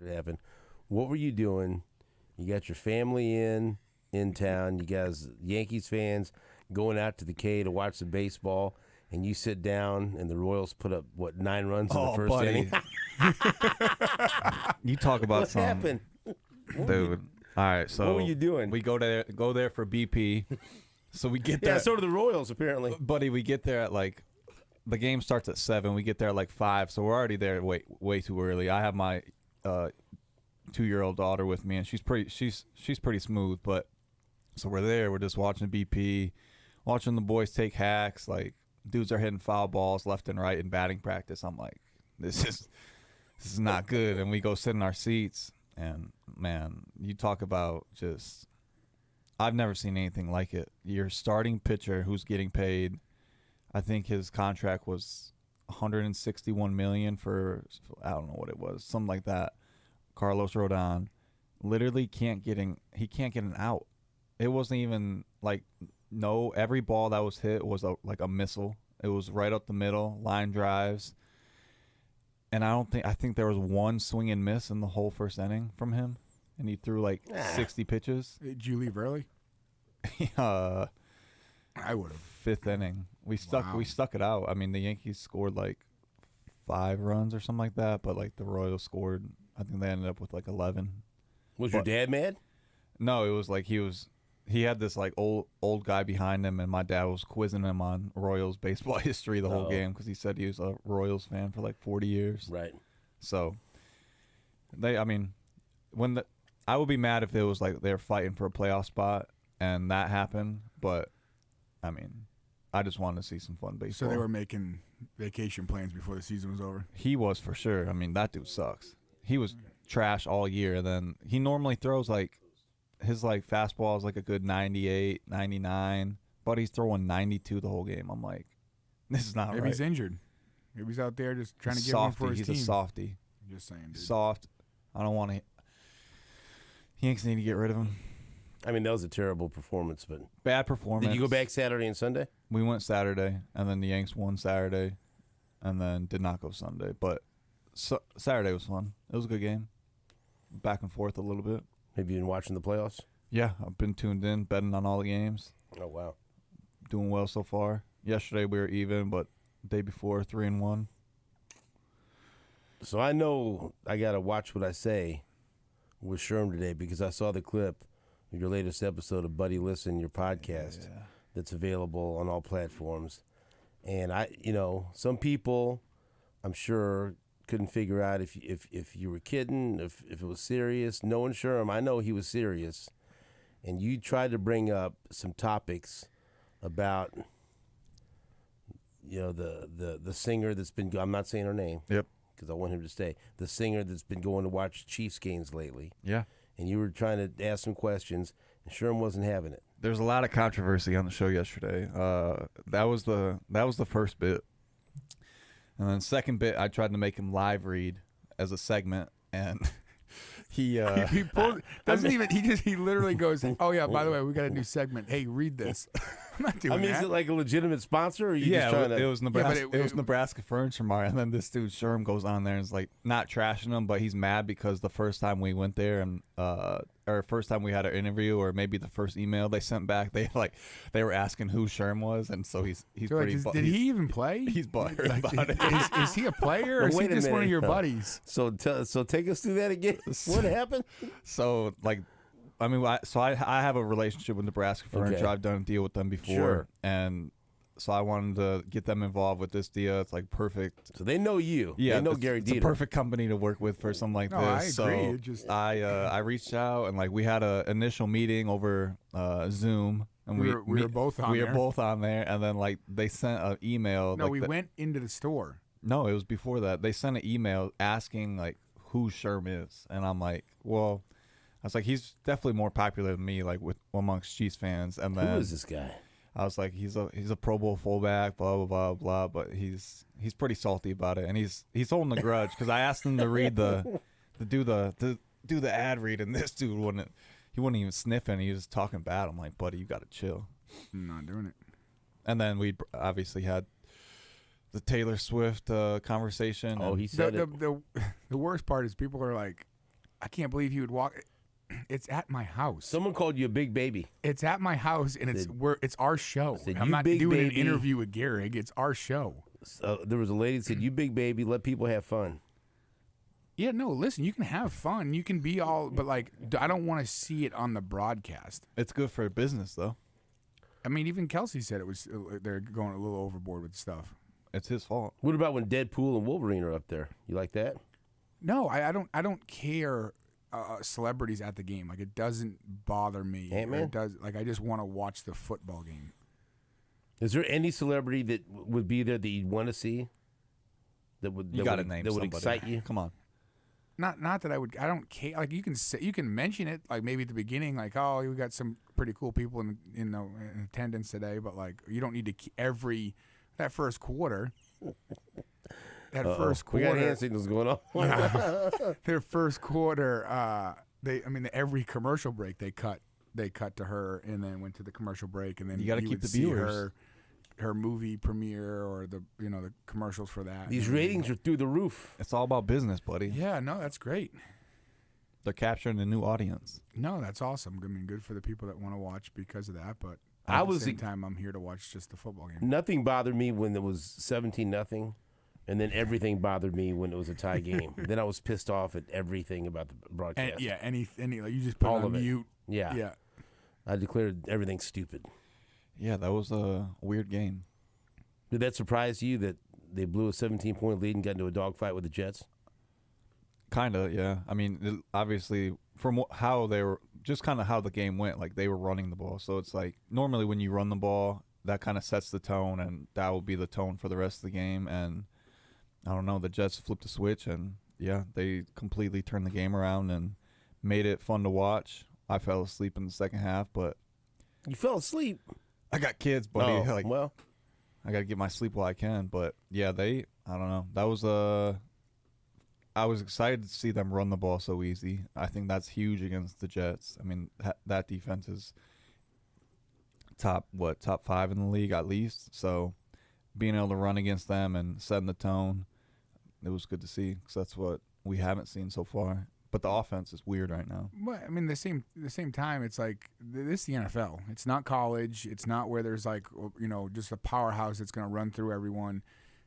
it happened. What were you doing? You got your family in town. You guys, Yankees fans, going out to the K to watch the baseball, and you sit down, and the Royals put up, 9 runs in the first inning? You talk about what happened? Dude. All right, so what were you doing? We go there for BP. So we get there. Yeah, so do the Royals, apparently. Buddy, we get there at the game starts at 7. We get there at 5, so we're already there way too early. I have my 2-year-old daughter with me, and she's pretty smooth. But so we're there. We're just watching BP, watching the boys take hacks. Dudes are hitting foul balls left and right in batting practice. I'm like, this is not good. And we go sit in our seats, and man, you talk about just. I've never seen anything like it. Your starting pitcher who's getting paid, I think his contract was $161 million for, I don't know what it was, something like that. Carlos Rodon literally can't get an out. It wasn't even every ball that was hit was a missile. It was right up the middle, line drives. And I think there was one swing and miss in the whole first inning from him. And he threw 60 pitches. Did you leave early? I would have. 5th inning. We stuck it out. I mean, the Yankees scored 5 runs or something like that, but the Royals scored. I think they ended up with 11. Was your dad mad? No, it was he had this old guy behind him, and my dad was quizzing him on Royals baseball history the whole game because he said he was a Royals fan for 40 years. Right. So I would be mad if it was they're fighting for a playoff spot and that happened, but I mean, I just wanted to see some fun baseball. So they were making vacation plans before the season was over? He was for sure. I mean, that dude sucks. He was trash all year. And then he normally throws his fastball is a good 98, 99, but he's throwing 92 the whole game. I'm like, this is not right. Maybe he's injured. Maybe he's out there just trying to get one for his team. He's a softy. I'm just saying, dude. Soft. I don't want to. Yankees need to get rid of him. I mean, that was a terrible performance, but bad performance. Did you go back Saturday and Sunday? We went Saturday, and then the Yanks won Saturday, and then did not go Sunday. But Saturday was fun. It was a good game. Back and forth a little bit. Have you been watching the playoffs? Yeah, I've been tuned in, betting on all the games. Oh, wow. Doing well so far. Yesterday we were even, but the day before, 3-1. So I know I got to watch what I say with Sherman today because I saw the clip of your latest episode of Buddy Listen, your podcast, that's available on all platforms. And some people, I'm sure, couldn't figure out if you were kidding, if it was serious. Knowing Sherman, I know he was serious. And you tried to bring up some topics about, the singer that's been, I'm not saying her name. Yep. Because I want him to stay. The singer that's been going to watch Chiefs games lately. Yeah. And you were trying to ask some questions, and Sherman wasn't having it. There's a lot of controversy on the show yesterday. That was the first bit, and then second bit I tried to make him live read as a segment, and he pulled, he literally goes, "Oh yeah, by the way, we got a new segment. Hey, read this." I'm not doing that. Is it a legitimate sponsor, or are you just trying to? It was Nebraska. It was Nebraska Furniture Mart, and then this dude Sherm goes on there and is not trashing him, but he's mad because the first time we went there and or first time we had an interview, or maybe the first email they sent back, they were asking who Sherm was, and so he's pretty. Did he even play? He's butthurt about it. Is he a player, or is he just one of your buddies? So take us through that again. What happened? So I have a relationship with Nebraska Furniture. Okay. I've done a deal with them before, Sure. and so I wanted to get them involved with this deal. It's perfect. So they know you. Yeah, they know Gary It's a perfect company to work with for something like this. I agree. So I reached out and we had an initial meeting over Zoom, and we were both on there. We were both on there, and then they sent an email. No, we went into the store. No, it was before that. They sent an email asking who Sherm is, and I'm like, well. I was like, he's definitely more popular than me, amongst Chiefs fans. And then who is this guy? I was like, he's a Pro Bowl fullback, blah blah blah blah. But he's pretty salty about it, and he's holding a grudge because I asked him to read do the ad read, and this dude wouldn't even sniff it. He was talking bad. I'm like, buddy, you got to chill. I'm not doing it. And then we obviously had the Taylor Swift conversation. Oh, he said the worst part is people are like, I can't believe he would walk. It's at my house. Someone called you a big baby. It's at my house, and it's our show. Said, I'm "You not big doing an baby." interview with Gehrig. It's our show. There was a lady that said, "You big baby, let people have fun." Yeah, no, listen, you can have fun. You can be all, but like, I don't want to see it on the broadcast. It's good for business, though. I mean, even Kelsey said it was. They're going a little overboard with stuff. It's his fault. What about when Deadpool and Wolverine are up there? You like that? No, I don't. I don't care. Celebrities at the game, like it doesn't bother me. Ant-Man? It does. Like I just want to watch the football game. Is there any celebrity that would be there that you'd want to see? That would You got to name that would somebody. excite you? Come on. Not that I would. I don't care. Like you can mention it. Like maybe at the beginning, like we got some pretty cool people in attendance today. But like you don't need to every that first quarter. That first quarter, we got hand signals going on. Their first quarter, every commercial break they cut to her, and then went to the commercial break, and then you got to keep the viewers. Her movie premiere or the commercials for that. These ratings are through the roof. It's all about business, buddy. Yeah, no, that's great. They're capturing a new audience. No, that's awesome. I mean, good for the people that want to watch because of that. But at the same time, I'm here to watch just the football game. Nothing bothered me when it was 17-0. And then everything bothered me when it was a tie game. Then I was pissed off at everything about the broadcast. And any like you just put all it on of mute. it. Yeah. I declared everything stupid. Yeah, that was a weird game. Did that surprise you that they blew a 17-point lead and got into a dogfight with the Jets? Kind of, yeah. I mean, obviously, from how they were, just kind of how the game went, like they were running the ball. So it's like normally when you run the ball, that kind of sets the tone, and that will be the tone for the rest of the game. And I don't know, the Jets flipped a switch, and yeah, they completely turned the game around and made it fun to watch. I fell asleep in the second half, but you fell asleep. I got kids, buddy. Oh, well, I got to get my sleep while I can. But yeah, I don't know. That was I was excited to see them run the ball so easy. I think that's huge against the Jets. I mean, that defense is top 5 in the league at least. So being able to run against them and setting the tone, it was good to see because that's what we haven't seen so far. But the offense is weird right now. Well, I mean, the same time, it's like this is the NFL. It's not college. It's not where there's like just a powerhouse that's going to run through everyone.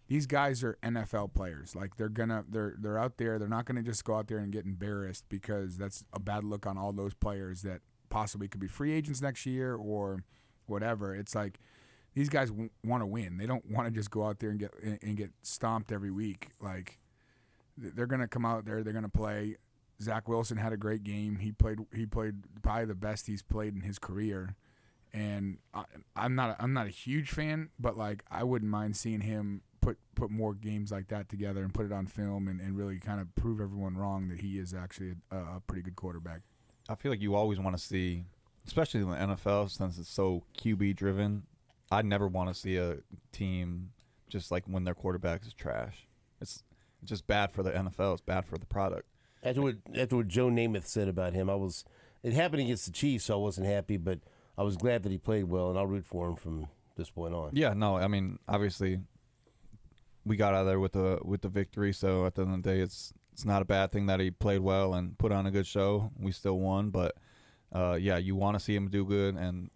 These guys are NFL players. Like they're out there. They're not going to just go out there and get embarrassed because that's a bad look on all those players that possibly could be free agents next year or whatever. It's like these guys want to win. They don't want to just go out there and get stomped every week. Like they're going to come out there. They're going to play. Zach Wilson had a great game. He played probably the best he's played in his career. And I'm not a huge fan, but like I wouldn't mind seeing him put more games like that together and put it on film and really kind of prove everyone wrong that he is actually a pretty good quarterback. I feel like you always want to see, especially in the NFL, since it's so QB driven. I never want to see a team just like when their quarterback is trash. It's just bad for the NFL. It's bad for the product. After what Joe Namath said about him, it happened against the Chiefs, so I wasn't happy, but I was glad that he played well, and I'll root for him from this point on. Yeah, no, I mean, obviously, we got out of there with the victory. So at the end of the day, it's not a bad thing that he played well and put on a good show. We still won, but yeah, you want to see him do good, and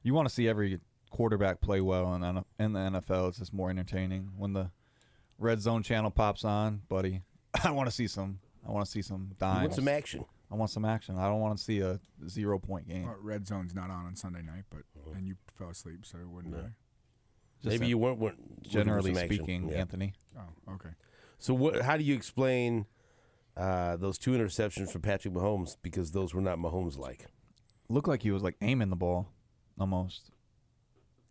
you want to see every quarterback play well. And in the NFL, it's just more entertaining when the red zone channel pops on, buddy. I want to see some dimes. You want some action? I want some action. I don't want to see a 0-point game. Red Zone's not on Sunday night, but and you fell asleep, so it wouldn't matter. Maybe you weren't generally speaking, yeah. Anthony. Oh, okay. So how do you explain those 2 interceptions for Patrick Mahomes? Because those were not Mahomes-like. Looked like he was like aiming the ball, almost.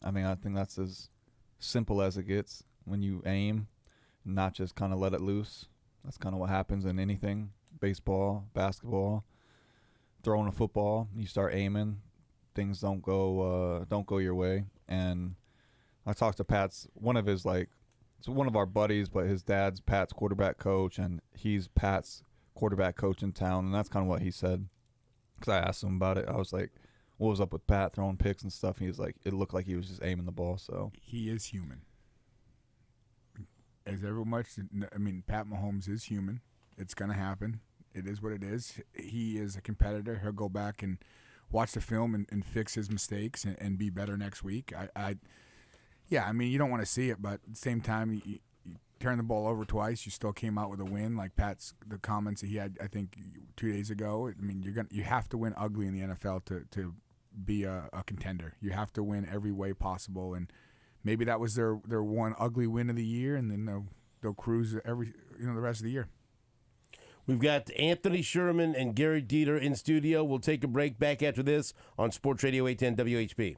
I mean, I think that's as simple as it gets when you aim, not just kind of let it loose. That's kind of what happens in anything, baseball, basketball, throwing a football. You start aiming, things don't go your way. And I talked to Pat's one of our buddies, but his dad's Pat's quarterback coach, and he's Pat's quarterback coach in town, and that's kind of what he said. Because I asked him about it, I was like, "What was up with Pat throwing picks and stuff?" And he was like, "It looked like he was just aiming the ball." So he is human. As ever much, I mean, Pat Mahomes is human. It's gonna happen. It is what it is. He is a competitor. He'll go back and watch the film and fix his mistakes and be better next week. Yeah, I mean, you don't want to see it, but at the same time, you turn the ball over twice, you still came out with a win. Like the comments that he had, I think 2 days ago. I mean, you have to win ugly in the NFL to be a contender. You have to win every way possible, and maybe that was their one ugly win of the year, and then they'll cruise the rest of the year. We've got Anthony Sherman and Gehrig Dieter in studio. We'll take a break. Back after this on Sports Radio 810 WHP.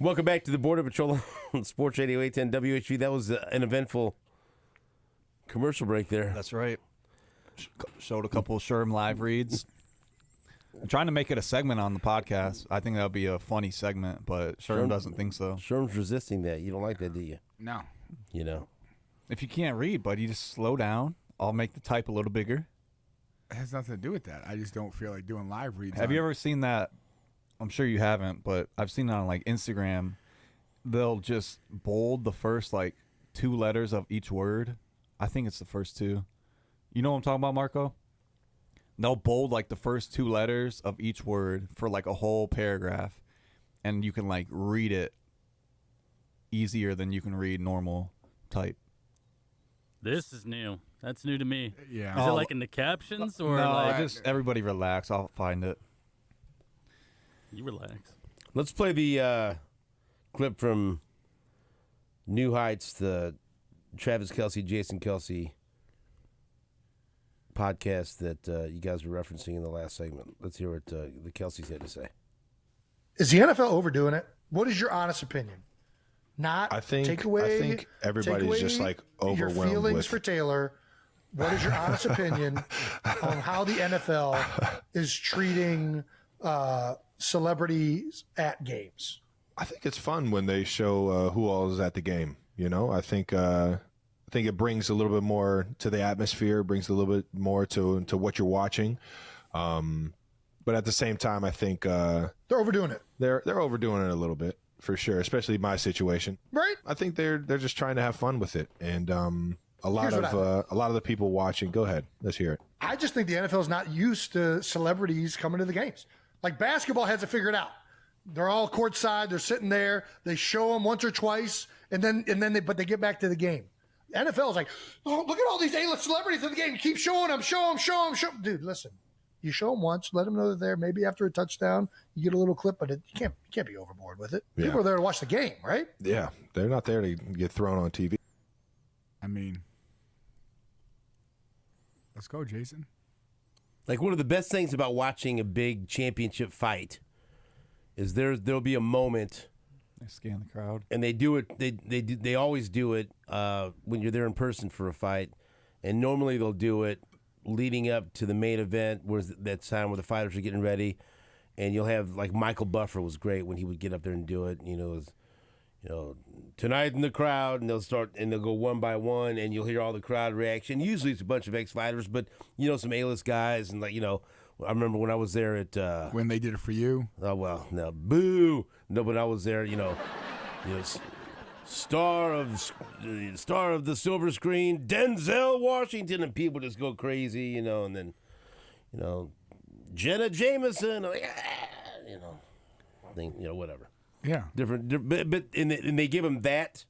Welcome back to the Border Patrol on Sports Radio 810 WHV. That was an eventful commercial break there. That's right. Showed a couple of Sherm live reads. I'm trying to make it a segment on the podcast. I think that would be a funny segment, but Sherm doesn't think so. Sherm's resisting that. You don't like that, do you? No. You know. If you can't read, buddy, just slow down. I'll make the type a little bigger. It has nothing to do with that. I just don't feel like doing live reads. Have you ever seen that? I'm sure you haven't, but I've seen it on like Instagram. They'll just bold the first like 2 letters of each word. I think it's the first 2. You know what I'm talking about, Marco? They'll bold like the first 2 letters of each word for like a whole paragraph, and you can like read it easier than you can read normal type. This is new. That's new to me. Yeah. Is it like in the captions or no, like just everybody relax. I'll find it. you relax? Let's play the clip from New Heights, the Travis Kelce, Jason Kelce podcast that you guys were referencing in the last segment. Let's hear what the Kelce's had to say. Is the NFL overdoing it? What is your honest opinion? I think everybody's just like overwhelmed your feelings with for Taylor. What is your honest opinion on how the NFL is treating celebrities at games? I think it's fun when they show who all is at the game. You know, I think it brings a little bit more to the atmosphere, brings a little bit more to what you're watching. But at the same time, I think They're overdoing it, they're overdoing it a little bit for sure, especially my situation. right? I think they're just trying to have fun with it, and a lot Here's what of the people watching. Go ahead, let's hear it. I just think the NFL is not used to celebrities coming to the games. Like basketball has it figured out. They're all courtside. They're sitting there. They show them once or twice, and then they get back to the game. NFL is like, oh, look at all these A-list celebrities in the game. You keep showing them, show them. Dude, listen. You show them once, let them know that they're there. Maybe after a touchdown, you get a little clip, but you can't be overboard with it. Yeah. People are there to watch the game, right? Yeah, they're not there to get thrown on TV. I mean, let's go, Jason. Like, one of the best things about watching a big championship fight is there'll be a moment, They scan the crowd. and they do it. They always do it when you're there in person for a fight, and normally they'll do it leading up to the main event, where that time where the fighters are getting ready, and you'll have like Michael Buffer was great when he would get up there and do it. Tonight in the crowd, and they'll go one by one, and you'll hear all the crowd reaction. Usually it's a bunch of ex-fighters, but some A-list guys, and I remember when I was there at When they did it for you. oh well, no, boo, no, but I was there, star of the silver screen, Denzel Washington, and people just go crazy, and then, Jenna Jameson, whatever. Yeah. Different, but and they give them that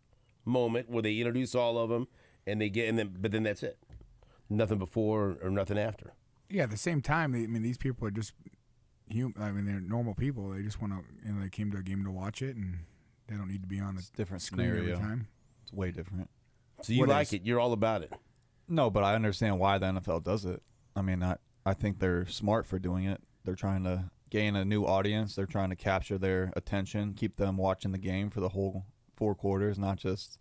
moment where they introduce all of them, but then that's it, nothing before or nothing after. Yeah, at the same time, these people are just human. They're normal people. They just want to, they came to a game to watch it, and they don't need to be on the Different screen every scenario. time. It's way different. So you What like is? it? You're all about it. No, but I understand why the NFL does it. I mean, I think they're smart for doing it. They're trying to gain a new audience. They're trying to capture their attention, keep them watching the game for the whole 4 quarters, not just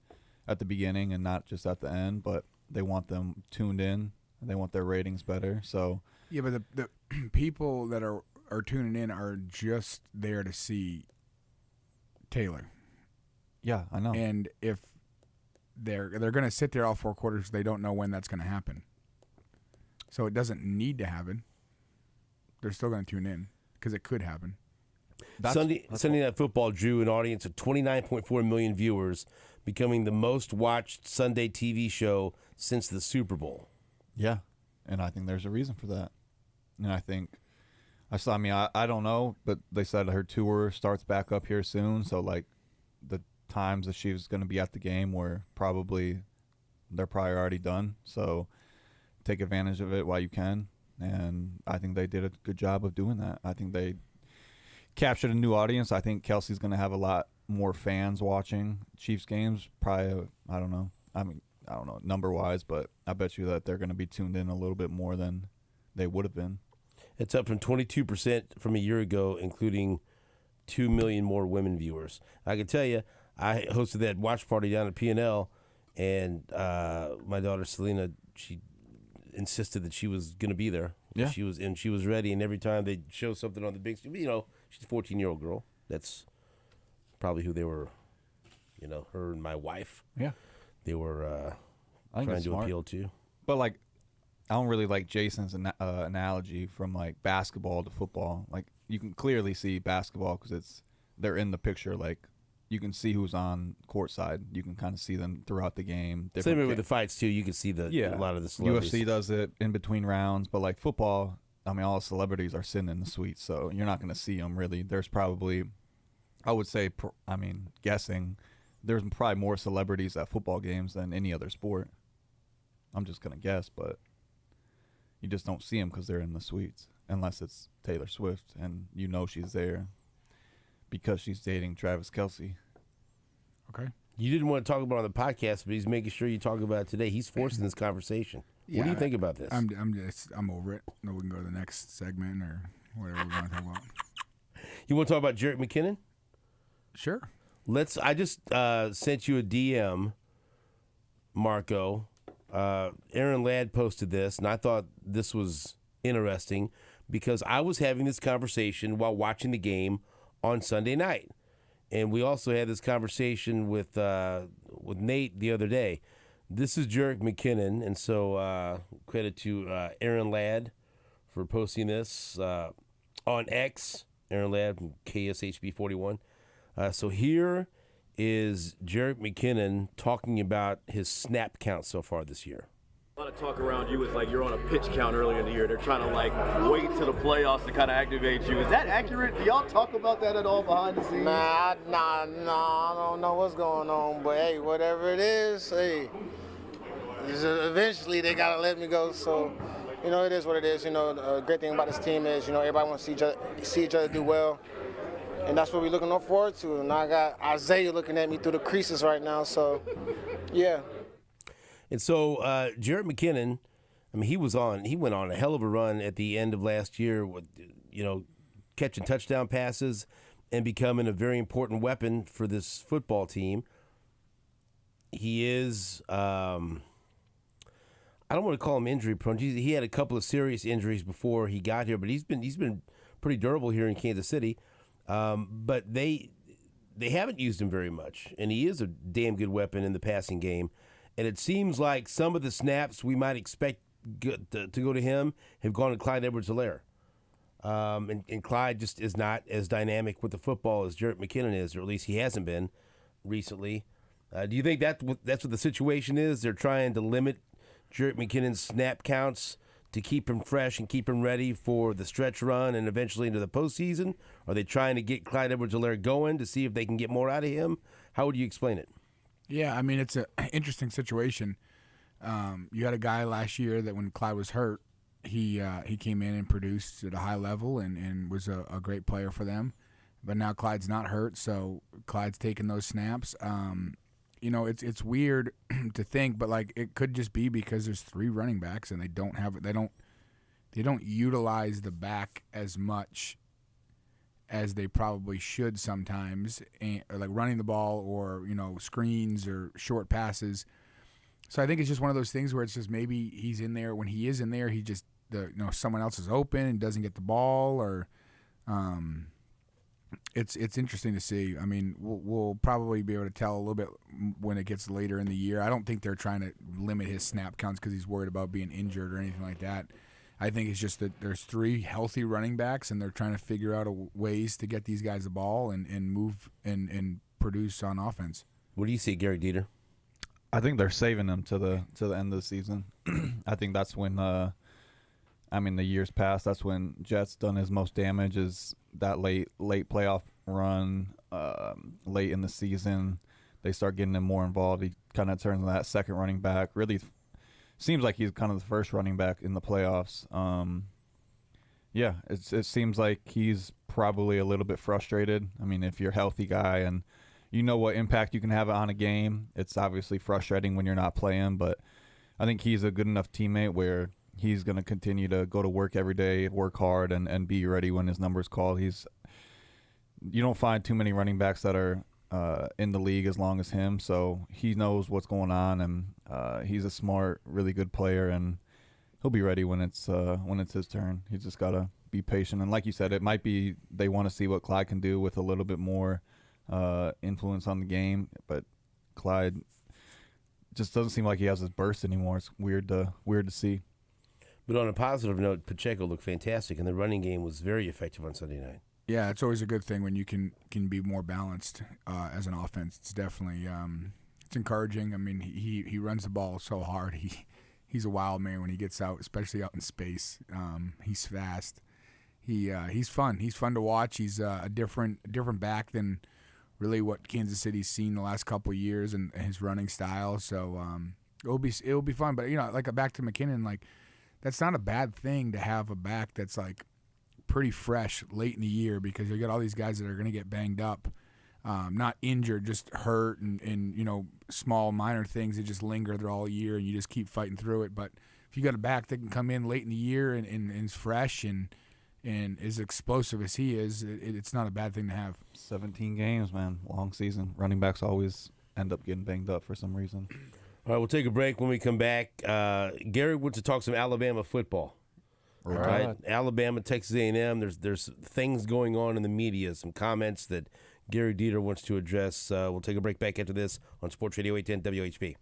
at the beginning and not just at the end, but they want them tuned in. They want their ratings better. So Yeah, but the people that are tuning in are just there to see Taylor. yeah, I know. And if they're going to sit there all 4 quarters, they don't know when that's going to happen. So it doesn't need to happen. They're still going to tune in because it could happen. Sunday Night Football drew an audience of 29.4 million viewers, becoming the most watched Sunday TV show since the Super Bowl. Yeah, and I think there's a reason for that. And I think I don't know, but they said her tour starts back up here soon, so like the times that she was going to be at the game they're probably already done. So take advantage of it while you can, and I think they did a good job of doing that. I think they captured a new audience. I think Kelsey's going to have a lot more fans watching Chiefs games. Probably, I don't know number-wise, but I bet you that they're going to be tuned in a little bit more than they would have been. It's up from 22% from a year ago, including 2 million more women viewers. I can tell you, I hosted that watch party down at P&L, and my daughter Selena, she insisted that she was going to be there. Yeah. She was ready, and every time they show something on the big screen, she's a 14-year-old girl. That's probably who they were, her and my wife. Yeah. They were I think trying it's to smart. appeal to. But like, I don't really like Jason's analogy from like basketball to football. Like, you can clearly see basketball because they're in the picture. Like, you can see who's on court side. You can kind of see them throughout the game. Same way with the fights too. You can see a lot of the celebrities. UFC does it in between rounds, but like football, I mean, all the celebrities are sitting in the suite, so you're not going to see them really. There's probably, I would say, guessing, there's probably more celebrities at football games than any other sport. I'm just going to guess, but you just don't see them because they're in the suites, unless it's Taylor Swift, and she's there because she's dating Travis Kelce. Okay. You didn't want to talk about it on the podcast, but he's making sure you talk about it today. He's forcing this conversation. What do you think about this? I'm over it. No, we can go to the next segment or whatever we want to talk about. You want to talk about Jerick McKinnon? Sure. I just sent you a DM, Marco. Aaron Ladd posted this, and I thought this was interesting because I was having this conversation while watching the game on Sunday night. And we also had this conversation with Nate the other day. This is Jerick McKinnon, and so credit to Aaron Ladd for posting this on X. Aaron Ladd from KSHB41. So here is Jerick McKinnon talking about his snap count so far this year. A lot of talk around you is like you're on a pitch count earlier in the year. They're trying to wait till the playoffs to kind of activate you. Is that accurate? Do y'all talk about that at all behind the scenes? Nah, I don't know what's going on, but hey, whatever it is, hey, eventually they gotta let me go. So, it is what it is. The great thing about this team is, everybody wants to see each other do well, and that's what we're looking forward to. And I got Isaiah looking at me through the creases right now, so yeah. And so Jerick McKinnon, he went on a hell of a run at the end of last year with, catching touchdown passes and becoming a very important weapon for this football team. He is, I don't want to call him injury prone. He had a couple of serious injuries before he got here, but he's been pretty durable here in Kansas City. But they haven't used him very much, and he is a damn good weapon in the passing game. And it seems like some of the snaps we might expect to go to him have gone to Clyde Edwards-Helaire. And Clyde just is not as dynamic with the football as Jerick McKinnon is, or at least he hasn't been recently. Do you think that's what the situation is? They're trying to limit Jerick McKinnon's snap counts to keep him fresh and keep him ready for the stretch run and eventually into the postseason? Are they trying to get Clyde Edwards-Helaire going to see if they can get more out of him? How would you explain it? Yeah, it's an interesting situation. You had a guy last year that when Clyde was hurt, he came in and produced at a high level and was a great player for them. But now Clyde's not hurt, so Clyde's taking those snaps. It's weird to think, but it could just be because there's 3 running backs and they don't utilize the back as much as they probably should sometimes, or like running the ball or screens or short passes. So I think it's just one of those things where it's just maybe he's in there. When he is in there, he just someone else is open and doesn't get the ball, or it's interesting to see. We'll probably be able to tell a little bit when it gets later in the year. I don't think they're trying to limit his snap counts because he's worried about being injured or anything like that. I think it's just that there's 3 healthy running backs, and they're trying to figure out ways to get these guys the ball and move and produce on offense. What do you see, Gary Dieter? I think they're saving them to the end of the season. I think that's when, the years past, that's when Jet's done his most damage, is that late playoff run, late in the season. They start getting him more involved. He kind of turns into that second running back. Really seems like he's kind of the first running back in the playoffs. It seems like he's probably a little bit frustrated. If you're a healthy guy and you know what impact you can have on a game, it's obviously frustrating when you're not playing, but I think he's a good enough teammate where he's going to continue to go to work every day, work hard, and be ready when his number's called. you don't find too many running backs that are in the league as long as him. So he knows what's going on, and he's a smart, really good player, and he'll be ready when it's his turn. He's just gotta be patient. And like you said, it might be they want to see what Clyde can do with a little bit more influence on the game, but Clyde just doesn't seem like he has his burst anymore. It's weird to see. But on a positive note, Pacheco looked fantastic, and the running game was very effective on Sunday night. Yeah, it's always a good thing when you can be more balanced as an offense. It's definitely it's encouraging. I mean, he runs the ball so hard. He's a wild man when he gets out, especially out in space. He's fast. He's fun. He's fun to watch. He's a different back than really what Kansas City's seen the last couple of years and his running style. So it'll be fun. But like back to McKinnon, like that's not a bad thing to have a back that's like pretty fresh late in the year, because you got all these guys that are going to get banged up, not injured, just hurt and small minor things that just linger through all year, and you just keep fighting through it. But if you got a back that can come in late in the year and is fresh and as explosive as he is, it's not a bad thing to have. 17 games, man, long season. Running backs always end up getting banged up for some reason. All right, we'll take a break. When we come back, Gehrig wants to talk some Alabama football. All right, Alabama, Texas A&M. There's things going on in the media, some comments that Gary Dieter wants to address. We'll take a break back after this on Sports Radio 810 WHP.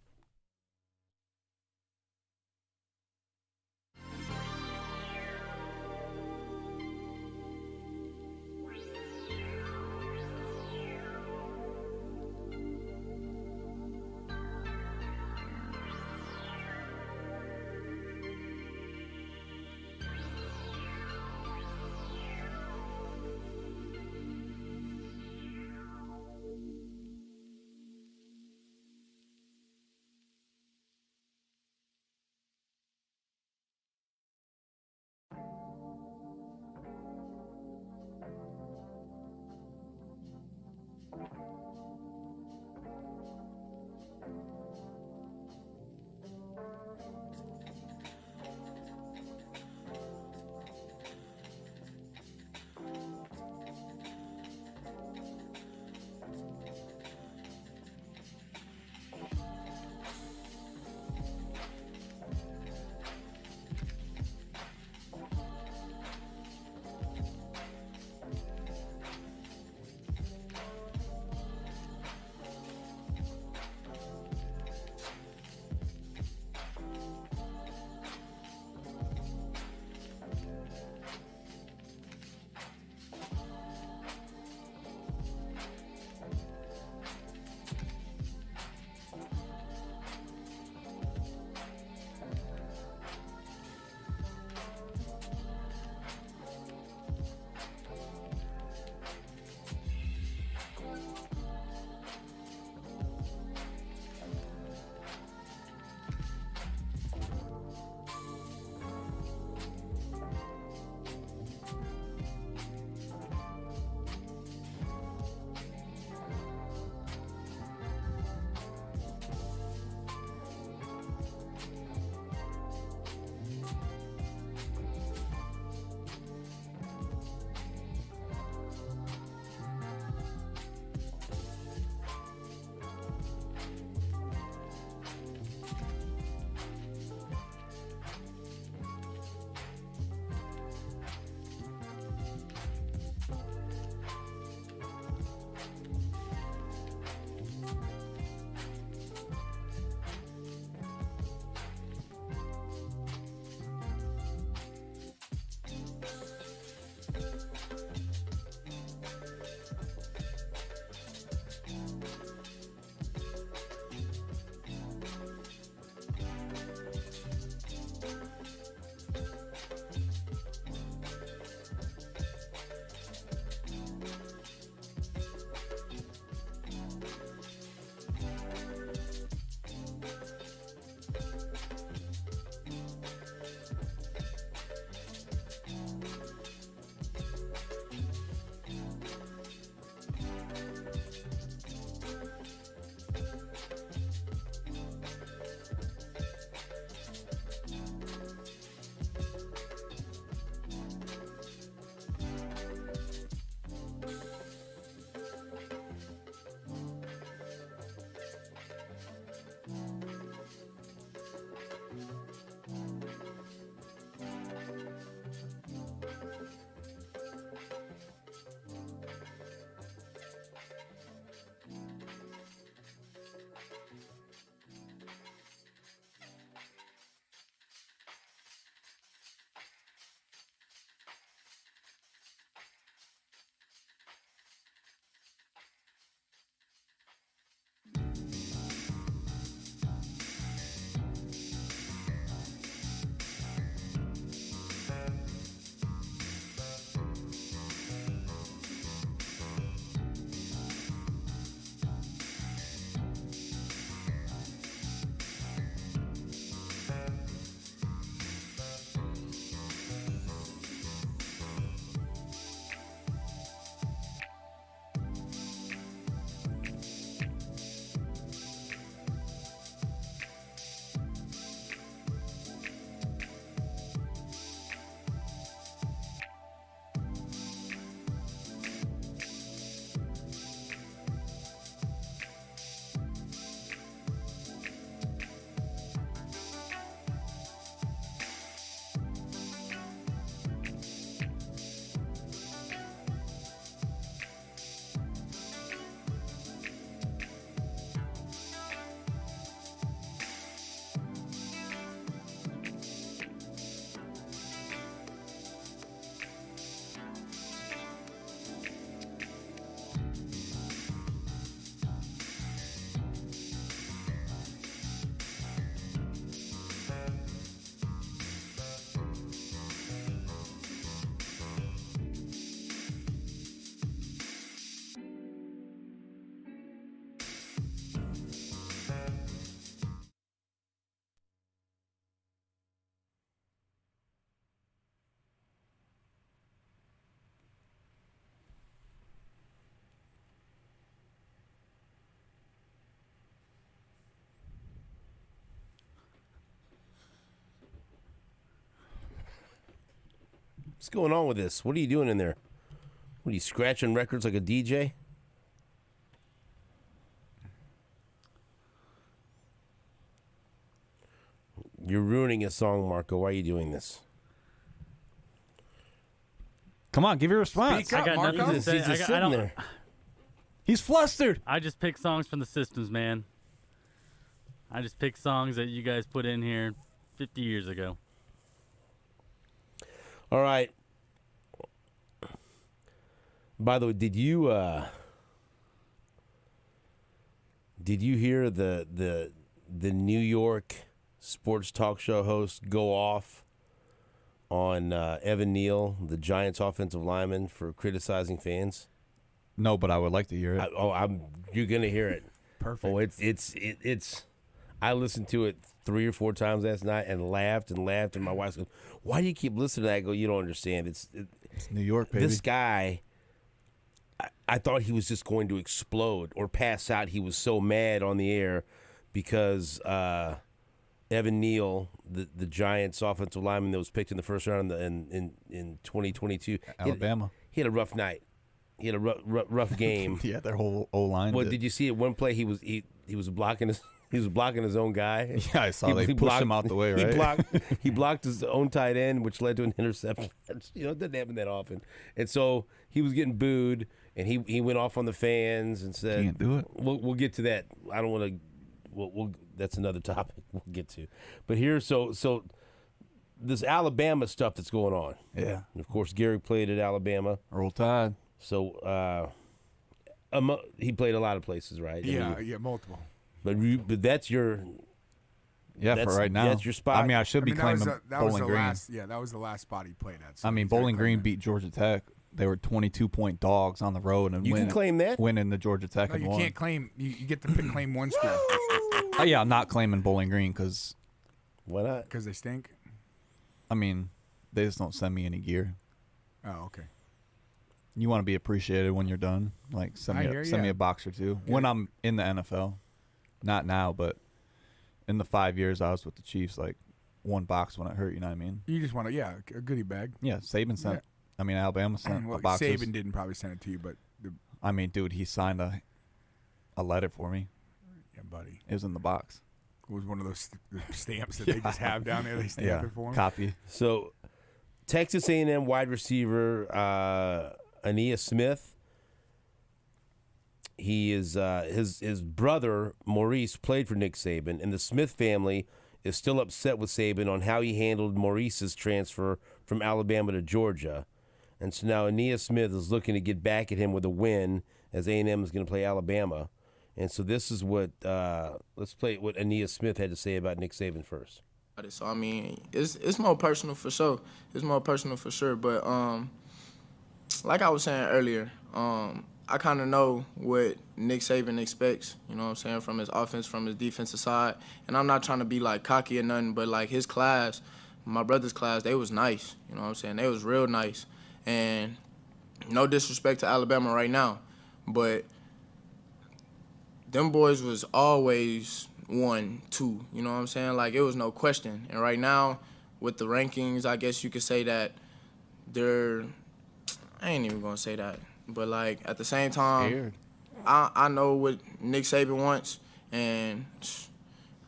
What's going on with this? What are you doing in there? What are you scratching records like a DJ? You're ruining a song, Marco. Why are you doing this? Come on, give your response. Speak up, I got Marco. nothing to He's say. just I sitting don't. there. He's flustered. I just pick songs from the systems, man. I just pick songs that you guys put in here 50 years ago. All right. By the way, did you hear the New York sports talk show host go off on Evan Neal, the Giants offensive lineman, for criticizing fans? No, but I would like to hear it. You're gonna hear it. Perfect. Oh, it's. I listened to it 3 or 4 times last night and laughed, and my wife goes, "Why do you keep listening to that?" I go, "You don't understand. It's New York, baby. This guy." I thought he was just going to explode or pass out. He was so mad on the air because Evan Neal, the Giants offensive lineman that was picked in the first round in 2022, Alabama. he had a rough night. He had a rough game. Yeah, their whole O-line. Well, did you see at one play he was blocking his own guy? Yeah, I saw. They pushed him out the way, right? He blocked his own tight end, which led to an interception. It doesn't happen that often. And so he was getting booed, and he went off on the fans and said, "Can't do it." We'll get to that. I don't want to. We'll that's another topic we'll get to. But here, so this Alabama stuff that's going on. Yeah. And of course, Gehrig played at Alabama. Roll Tide. So he played a lot of places, right? Yeah, multiple. But that's your for right now. That's your spot. I mean, I should be claiming Bowling Green. That was the last spot he played at. So I mean, Bowling Green beat Georgia Tech. They were 22-point dogs on the road and you can claim that. Winning the Georgia Tech No, and you won. can't claim. You get to claim one school. Yeah, I'm not claiming Bowling Green because, why not? Because they stink. I mean, they just don't send me any gear. Oh, okay. You want to be appreciated when you're done. Like send me a box or two when I'm in the NFL. Not now, but in the 5 years I was with the Chiefs, like one box when it hurt. You know what I mean? You just want a goodie bag. Yeah, Saban sent. Yeah. I mean, Alabama sent Well, a box. Saban didn't probably send it to you, but I mean, dude, he signed a letter for me. yeah, buddy, It was in the box. it was one of those stamps that they just have down there. They stamp it for him. Copy. So, Texas A&M wide receiver Ainias Smith. He is his brother Maurice played for Nick Saban, and the Smith family is still upset with Saban on how he handled Maurice's transfer from Alabama to Georgia. And so now Ainias Smith is looking to get back at him with a win, as A&M is going to play Alabama. And so this is what let's play what Ainias Smith had to say about Nick Saban first. So I mean, it's more personal for sure. It's more personal for sure. But like I was saying earlier, I kind of know what Nick Saban expects. You know what I'm saying, from his offense, from his defensive side. And I'm not trying to be like cocky or nothing, but like his class, my brother's class, they was nice. You know what I'm saying? They was real nice. And no disrespect to Alabama right now, but them boys was always 1, 2. You know what I'm saying? Like, it was no question. And right now, with the rankings, I guess you could say that they're – I ain't even going to say that. But, like, at the same time, I know what Nick Saban wants, and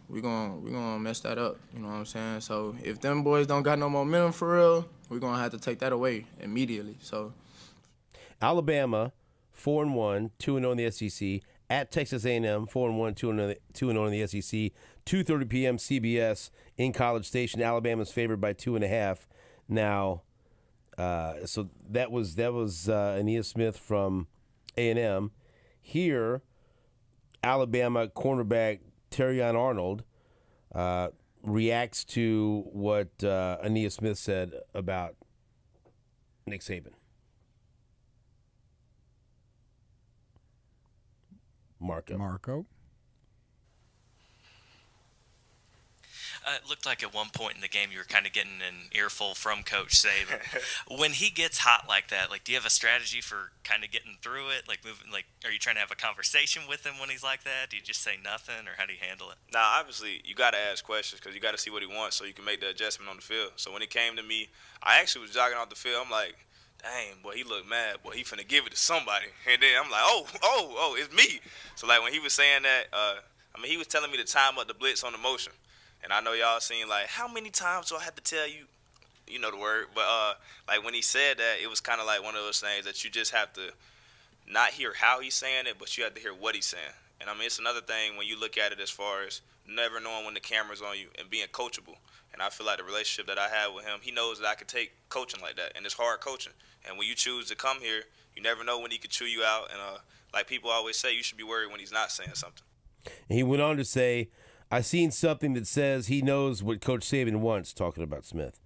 we gonna mess that up. You know what I'm saying? So if them boys don't got no momentum for real, we're going to have to take that away immediately. So Alabama, 4-1, 2-0 in the SEC. At Texas A&M, 4-1, 2-0 in the SEC. 2:30 p.m. CBS in College Station. Alabama's favored by 2.5. Now, so that was Ainias Smith from A&M. Here, Alabama cornerback Terrion Arnold reacts to what Ainias Smith said about Nick Saban. Marco. It looked like at one point in the game you were kind of getting an earful from Coach Saban. When he gets hot like that, like, do you have a strategy for kind of getting through it? Like, moving, like, are you trying to have a conversation with him when he's like that? Do you just say nothing, or how do you handle it? Nah, obviously you got to ask questions because you got to see what he wants so you can make the adjustment on the field. So when it came to me, I actually was jogging off the field. I'm like, dang, boy, he looked mad. Boy, he finna give it to somebody. And then I'm like, oh, it's me. So, like, when he was saying that, he was telling me to time up the blitz on the motion. And I know y'all seen, like, how many times do I have to tell you? You know the word. But, like, when he said that, it was kind of like one of those things that you just have to not hear how he's saying it, but you have to hear what he's saying. And, it's another thing when you look at it as far as never knowing when the camera's on you and being coachable. And I feel like the relationship that I have with him, he knows that I can take coaching like that. And it's hard coaching. And when you choose to come here, you never know when he could chew you out. And like people always say, you should be worried when he's not saying something. And he went on to say, I seen something that says he knows what Coach Saban wants, talking about Smith.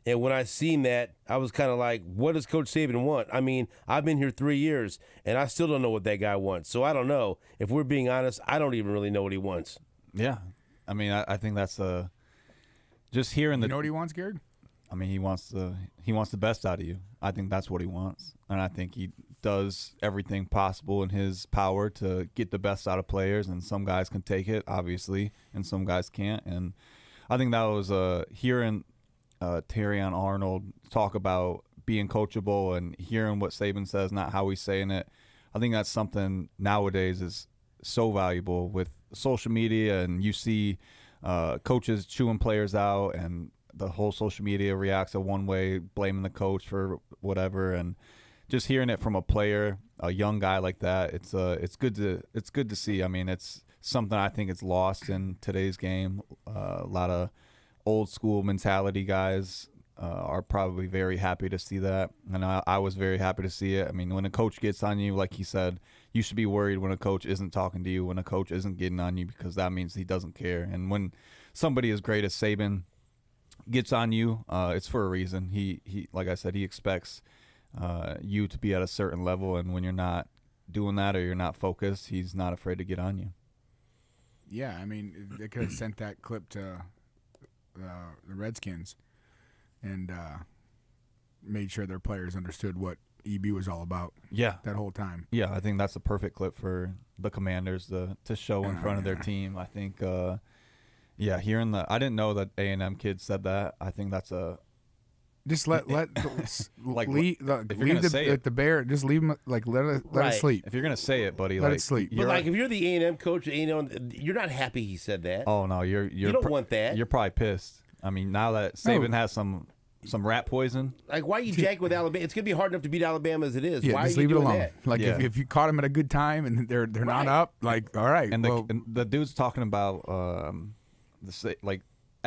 And when I seen that, I was kind of like, what does Coach Saban want? I've been here 3 years, and I still don't know what that guy wants. So I don't know. If we're being honest, I don't even really know what he wants. Yeah. I think that's just hearing You know what he wants, Gehrig? he wants the best out of you. I think that's what he wants. And I think he does everything possible in his power to get the best out of players, and some guys can take it, obviously, and some guys can't. And I think that was hearing Terrion Arnold talk about being coachable and hearing what Saban says, not how he's saying it. I think that's something nowadays is so valuable with social media, and you see coaches chewing players out, and the whole social media reacts a one way, blaming the coach for whatever. And just hearing it from a player, a young guy like that, it's good to see. It's something I think it's lost in today's game. A lot of old school mentality guys are probably very happy to see that, and I was very happy to see it. When a coach gets on you, like he said, you should be worried when a coach isn't talking to you, when a coach isn't getting on you, because that means he doesn't care. And when somebody as great as Saban gets on you, it's for a reason. He like I said, he expects you to be at a certain level, and when you're not doing that or you're not focused, he's not afraid to get on you. Yeah, they could have sent that clip to the Redskins and made sure their players understood what EB was all about. Yeah, that whole time. Yeah, I think that's a perfect clip for the Commanders to show in front of their team. I think, hearing I didn't know that A&M kids said that. I think that's a. Just let like leave the bear. Just leave him let it sleep. If you're gonna say it, buddy, let it sleep. But if you're the A&M coach, you're not happy he said that. Oh no, you don't want that. You're probably pissed. Now that Saban has some rat poison. Like, why are you jacking with Alabama? It's gonna be hard enough to beat Alabama as it is. Yeah, why just are you leave it doing alone. that? Like if you caught him at a good time and they're not up, like all right. And the dude's talking about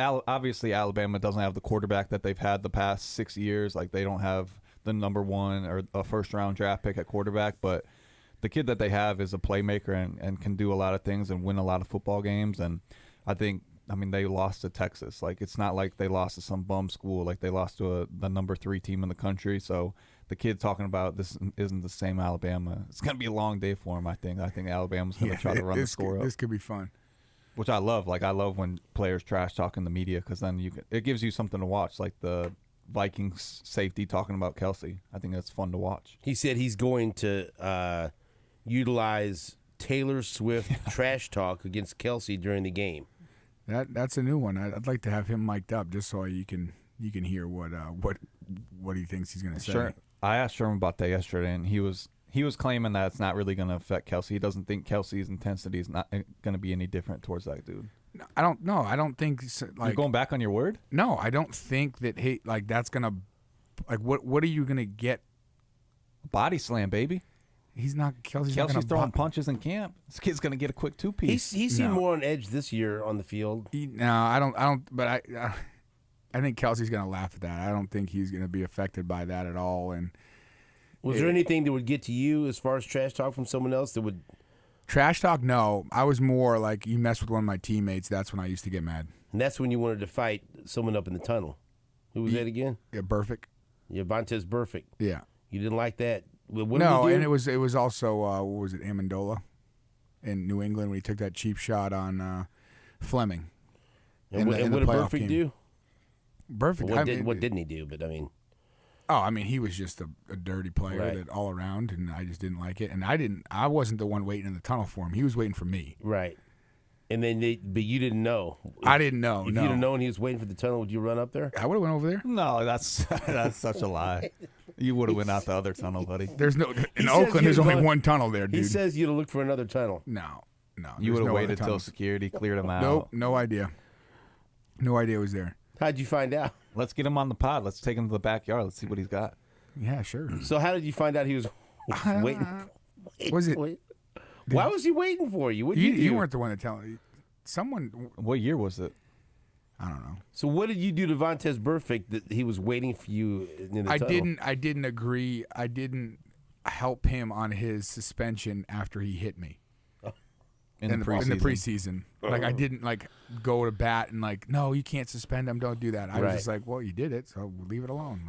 obviously Alabama doesn't have the quarterback that they've had the past 6 years. Like, they don't have the number one or a first-round draft pick at quarterback, but the kid that they have is a playmaker and can do a lot of things and win a lot of football games. And I think, they lost to Texas. Like, it's not like they lost to some bum school. Like, they lost to the number 3 team in the country. So the kid talking about this isn't the same Alabama. It's going to be a long day for him, I think. I think Alabama's going to try to run the score up. This could be fun. Which I love. Like, I love when players trash talk in the media, because then it gives you something to watch. Like the Vikings safety talking about Kelsey. I think that's fun to watch. He said he's going to utilize Taylor Swift trash talk against Kelsey during the game. That's a new one. I'd like to have him mic'd up just so you can hear what he thinks he's going to say. Sure. I asked Sherman about that yesterday, and he was claiming that it's not really going to affect Kelsey. He doesn't think Kelsey's intensity is not going to be any different towards that dude. I don't know. I don't think You're going back on your word? No, I don't think that that's going to what are you going to get? Body slam, baby. He's not Kelsey's throwing punches in camp. This kid's going to get a quick 2-piece. He seemed more on edge this year on the field. I don't but I think Kelsey's going to laugh at that. I don't think he's going to be affected by that at all. And was there anything that would get to you as far as trash talk from someone else that would? Trash talk? No. I was more like, you mess with one of my teammates, that's when I used to get mad. And that's when you wanted to fight someone up in the tunnel. Who was that again? Yeah, Burfict. Yeah, Vontez Burfict. Yeah. You didn't like that? What no, did he do? And it was also, what was it, Amendola in New England when he took that cheap shot on Fleming. And what did Burfict do? Burfict. Well, what didn't he do? But I mean, he was just a dirty player Right. that all around, and I just didn't like it. And I wasn't the one waiting in the tunnel for him. He was waiting for me. right. And then but you didn't know. I didn't know. If no. you'd have known he was waiting for the tunnel, would you run up there? I would have went over there. No, that's such a lie. You would have went out the other tunnel, buddy. There's no in says Oakland. There's you'd only gone- one tunnel there, dude. He says you'd have looked for another tunnel. no. You there's would have no other waited till tunnels. security cleared him out. Nope. No idea. No idea it was there. How'd you find out? Let's get him on the pod. Let's take him to the backyard. Let's see what he's got. Yeah, sure. So how did you find out he was waiting? Was it? Why was he waiting for you? What did you do? You weren't the one to tell me. Someone. What year was it? I don't know. So what did you do to Vontaze Burfict that he was waiting for you in the tunnel? I didn't agree. I didn't help him on his suspension after he hit me. In the preseason. Like I didn't go to bat and no, you can't suspend him. Don't do that. I was just like, well, you did it, so leave it alone.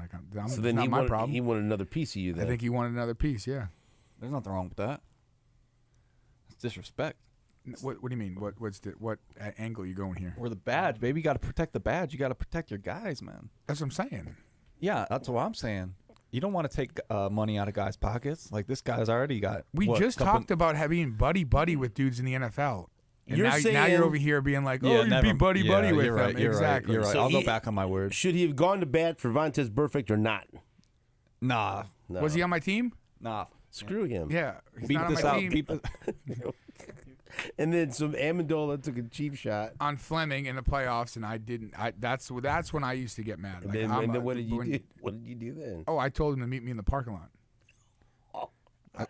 So then it's not my wanted, problem. he wanted another piece of you. Then I think he wanted another piece. Yeah. There's nothing wrong with that. It's disrespect. What do you mean? What angle are you going here? We're the badge, baby. You got to protect the badge. You got to protect your guys, man. That's what I'm saying. Yeah, that's what I'm saying. You don't want to take money out of guys' pockets. Like this guy's already got. We just talked about being buddy with dudes in the NFL. And You're now saying- you're over here being like, Yeah, you be buddy with you're them. right, you're Exactly. Right, you're right. So I'll go he- back on my word. Should he have gone to bat for Vontaze Burfict or not? Nah, No. Was he on my team? nah. Screw him. Yeah. He's Beep not on this my out. team. Beep this. And then some Amendola took a cheap shot. On Fleming in the playoffs, and I didn't. That's when I used to get mad. And then what did you do? What did you do then? Oh, I told him to meet me in the parking lot.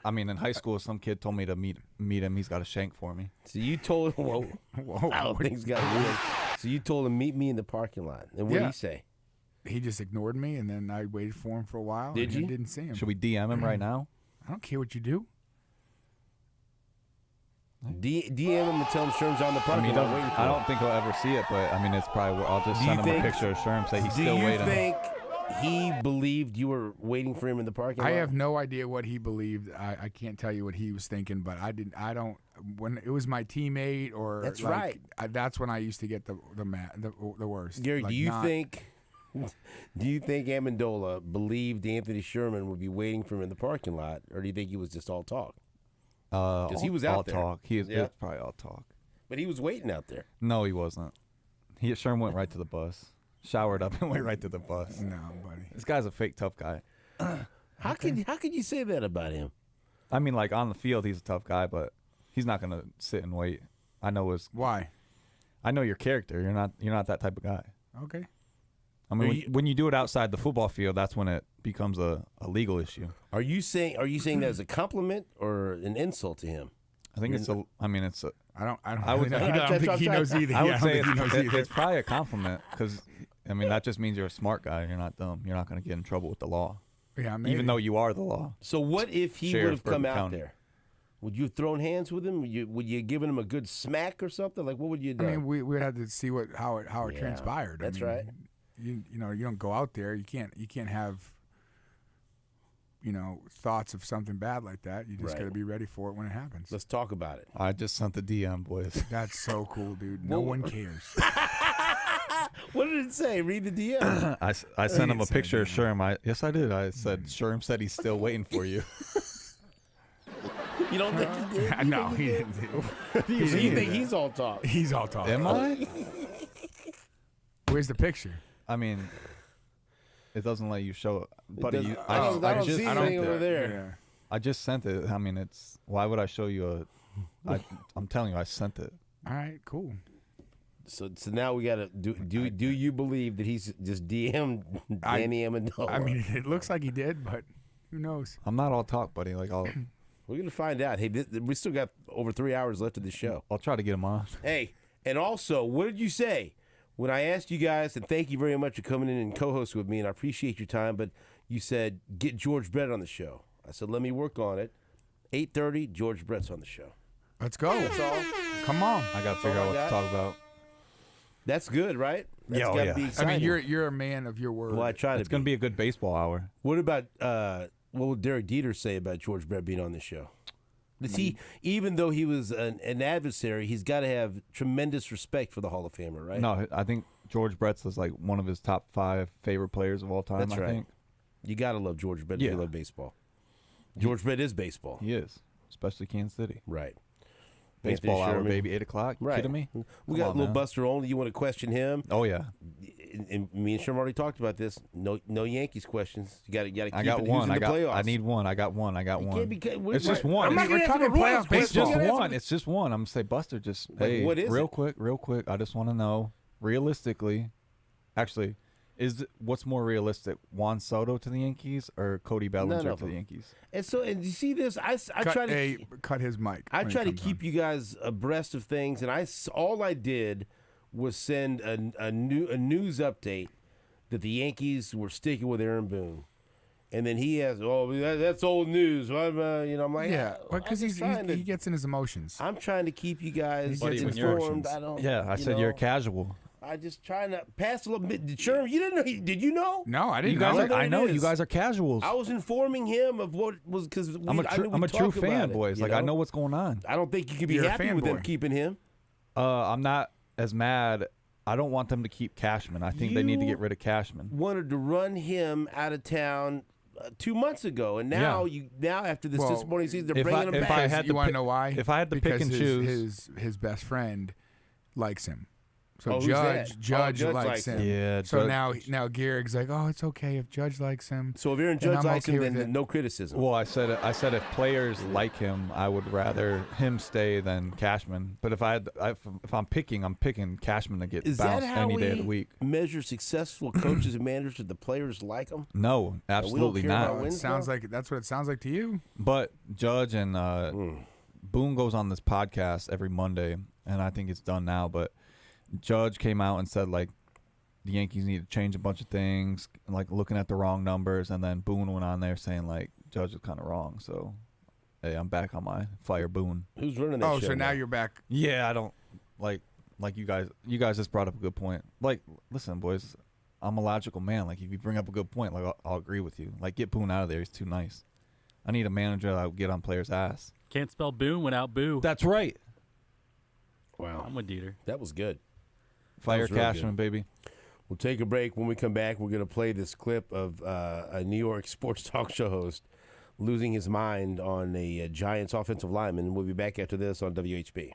I mean, in high school, some kid told me to meet him. He's got a shank for me. So you told him, whoa, I don't think he's got weird. So you told him, meet me in the parking lot. And what did he say? He just ignored me, and then I waited for him for a while. Did and you? I didn't see him. Should we DM him right now? I don't care what you do. DM him and tell him Sherm's on the I parking mean, lot waiting for I him. don't think he'll ever see it, but I mean, it's probably. I'll just Do you send him think- a picture of Sherm, say he's Do still you waiting. think he believed you were waiting for him in the parking lot? I have no idea what he believed. I can't tell you what he was thinking, but I didn't. I don't. When it was my teammate or That's right. That's when I used to get the worst. Gary, Like, do you not- think Amendola believed Anthony Sherman would be waiting for him in the parking lot, or do you think he was just all talk? Because he was out all there. talk. He is Yeah. it's probably all talk. But he was waiting out there. No, he wasn't. Sherm went right to the bus, showered up, and went right to the bus. No, buddy. This guy's a fake tough guy. How could you say that about him? I mean, like on the field, he's a tough guy, but he's not gonna sit and wait. I know Why? I know your character. You're not that type of guy. Okay. I mean, when you do it outside the football field, that's when it becomes a legal issue. Are you saying that as a compliment or an insult to him? I think it's a. I mean, it's a. I don't I would- know. I don't think he knows either. I Yeah, would don't say think he knows either. it's probably a compliment because, I mean, that just means you're a smart guy. You're not dumb. You're not going to get in trouble with the law, Yeah, maybe. even though you are the law. So what if he would Sheriff have come Burton out County. there? Would you have thrown hands with him? Would you have given him a good smack or something? Like, what would you have I done? mean, we would have to see how it Yeah, transpired. that's I mean, right. You know, you don't go out there. You can't have thoughts of something bad like that. You just Right. got to be ready for it when it happens. Let's talk about it. I just sent the DM, boys. That's so cool, dude. No one cares. What did it say? Read the DM. I sent him a didn't say picture of that. Sherm. Yes, I did. I said Sherm said he's still waiting for you. You don't think he did? No, he didn't. So you think he's all talk? He's all talk. Am I? Where's the picture? I mean, it doesn't let you show it, buddy. doesn't- You, I don't just see sent anything it. over there. Yeah. I just sent it. I mean, it's. Why would I show you I'm telling you, I sent it. All right, cool. So now we gotta do you believe that he's just DM'd Danny Amendola? I mean, it looks like he did, but who knows? I'm not all talk, buddy. Like we're gonna find out. Hey, we still got over 3 hours left of the show. I'll try to get him on. Hey, and also, what did you say when I asked you guys? And thank you very much for coming in and co-host with me, and I appreciate your time. But you said get George Brett on the show. I said let me work on it. 8:30, George Brett's on the show. Let's go. That's all. Come on. I got to figure out what to talk about. That's good, right? That's Yeah, gotta yeah. be I exciting. mean, you're a man of your word. Well, I try to. It's going to be a good baseball hour. What about what will Derek Dieter say about George Brett being on the show? See, even though he was an adversary, he's got to have tremendous respect for the Hall of Famer, right? No, I think George Brett's is like one of his top 5 favorite players of all time. That's I right. think. You got to love George Brett if Yeah. you love baseball. George Brett is baseball. He is, especially Kansas City. Right. Baseball Anthony hour, Sherman. baby, 8 o'clock. Right. Kidding me? We Come got on, a little man. Buster Only. You want to question him? Oh yeah. And me and Sherman already talked about this. No Yankees questions. You got to keep I got it one. who's in the playoffs. I need one. I got one. You can't one. be- It's just one. I'm not We're gonna answer talking the rules, playoff but It's you just gotta answer one. the- It's just one. I'm gonna say, Buster, just Like, hey, what is real it? quick. I just want to know, realistically, actually, what's more realistic, Juan Soto to the Yankees or Cody Bellinger of to the them. Yankees? And so, and you see this? I try to cut his mic. I when he try to comes keep on. you guys abreast of things, and all I did was send a news update that the Yankees were sticking with Aaron Boone, and then he has, that's old news. I'm like, Yeah, because I'm just trying to- he gets in his emotions. I'm trying to keep you guys Buddy, when you're- informed. I don't. Yeah, I said you're casual. I just trying to pass a little bit. Sherman, you didn't know? Did you know? No, I You didn't guys, know. I know you guys are casuals. I was informing him of what was because I'm a true fan, boys. Like I know what's going on. I don't think you can be You're a happy with them fanboy. keeping him. I'm not as mad. I don't want them to keep Cashman. I think they need to You get rid of Cashman. Wanted to run him out of town 2 months ago, and now after this Well, disappointing season, they're if bringing him if I back. had You to want to pick- know why? if I had to pick Because and choose- his best friend likes him. So Oh, who's that? Judge Judge likes likes him. him. Yeah, So Judge- now Gehrig's like, oh, it's okay if Judge likes him. So if Aaron then Judge I'm likes okay him, with then it. no criticism. Well, I said if players like him, I would rather him stay than Cashman. But if I'm picking Cashman to get Is that bounced how any we day of the week. measure successful coaches and managers? That the players like them? No, absolutely care not. about It wins, sounds though? like that's what it sounds like to you. But Judge and Boone goes on this podcast every Monday, and I think it's done now. But Judge came out and said like the Yankees need to change a bunch of things, like looking at the wrong numbers, and then Boone went on there saying like Judge is kind of wrong. So hey, I'm back on my fire Boone. Who's running that Oh, show so now you're back. Yeah, I don't like you guys. You guys just brought up a good point. Like, listen, boys, I'm a logical man. Like, if you bring up a good point, like I'll agree with you. Like, get Boone out of there. He's too nice. I need a manager that will get on players' ass. Can't spell Boone without Boo. That's right. Wow, I'm with Dieter. that was good. Fire was real Cashman, good. baby. We'll take a break. When we come back, we're going to play this clip of a New York sports talk show host losing his mind on a Giants offensive lineman. We'll be back after this on WHB.